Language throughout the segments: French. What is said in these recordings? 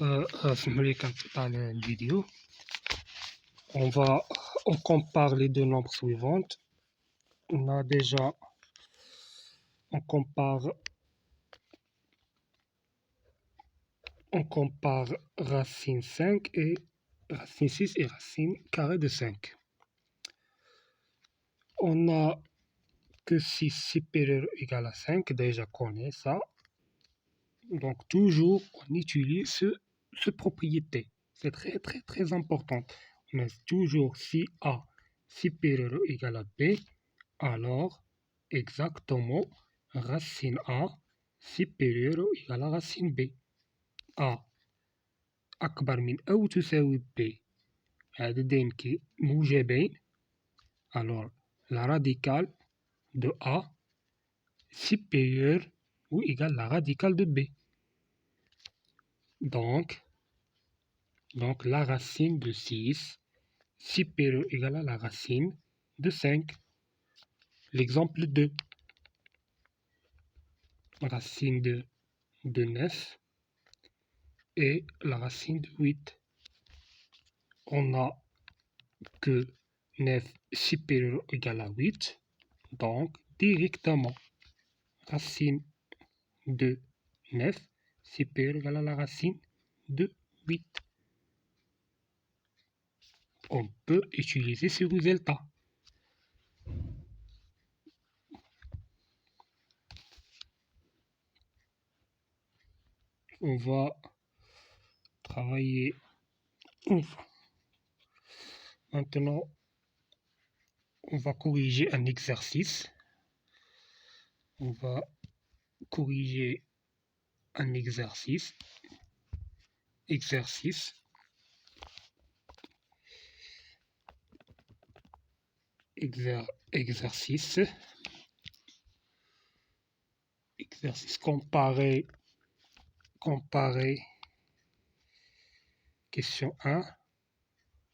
Avec dans la vidéo, on compare les deux nombres suivantes. On a déjà, on compare racine 5 et racine 6 et racine carrée de 5. On a que 6 supérieur ou égal à 5, déjà connaît ça. Donc toujours on utilise cette propriété. C'est très important. Mais toujours si A supérieur ou égal à B, alors exactement racine A supérieur ou égal à racine B. A أكبر من أو تساوي B. هذين كي موجبين. Alors la radicale de A supérieure ou égale à la radicale de B. Donc la racine de 6 supérieure ou égale à la racine de 5. L'exemple 2. Racine de 9 et la racine de 8. On a que 9 supérieur ou égal à 8. Donc directement racine de 9 supérieur ou égal à la racine de 8. On peut utiliser ce résultat. On va travailler. Maintenant, on va corriger un exercice. On va corriger un exercice. Exercice comparer. Question 1.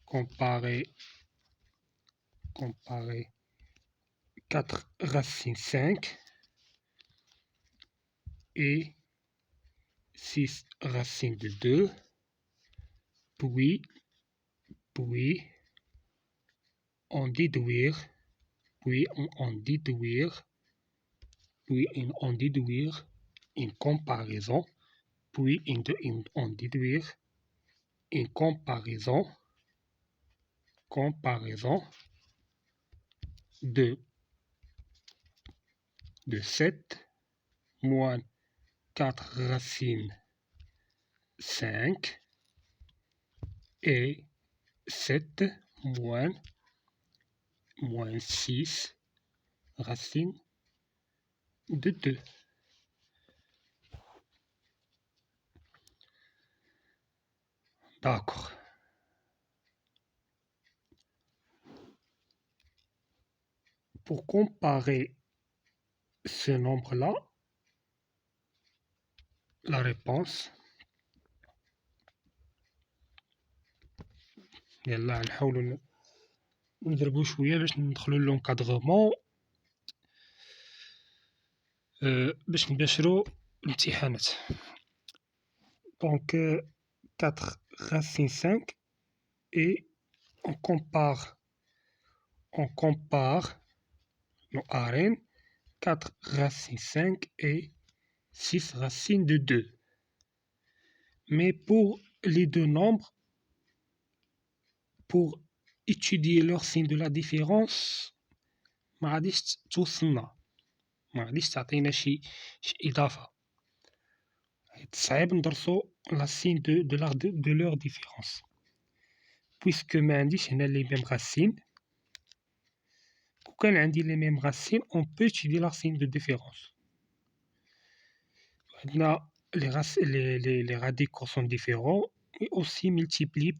Comparer 4 racines 5 et 6 racines de 2. Puis en déduire une comparaison, en déduire une comparaison de 7 moins 4 racines 5 et 7 moins 6 racines de 2. D'accord. Pour comparer ce nombre-là, la réponse, يلا نحاولوا نضربوا شويه باش ندخلوا لونكادغمون باش نباشروا الامتحانات. Donc 4 racines 5 et on compare nos arènes 4 racines 5 et 6 racines de 2. Mais pour les deux nombres, pour étudier leur signe de la différence, ما غاديش توصلنا، ما غاديش تعطينا شي إضافة. صعيب ندرسو la signe de leur différence. Puisque ما عنديش هنا les mêmes racines. وكان عندي les mêmes racines, on peut étudier leur signe de différence. عندنا les radicaux sont différents et aussi multiplient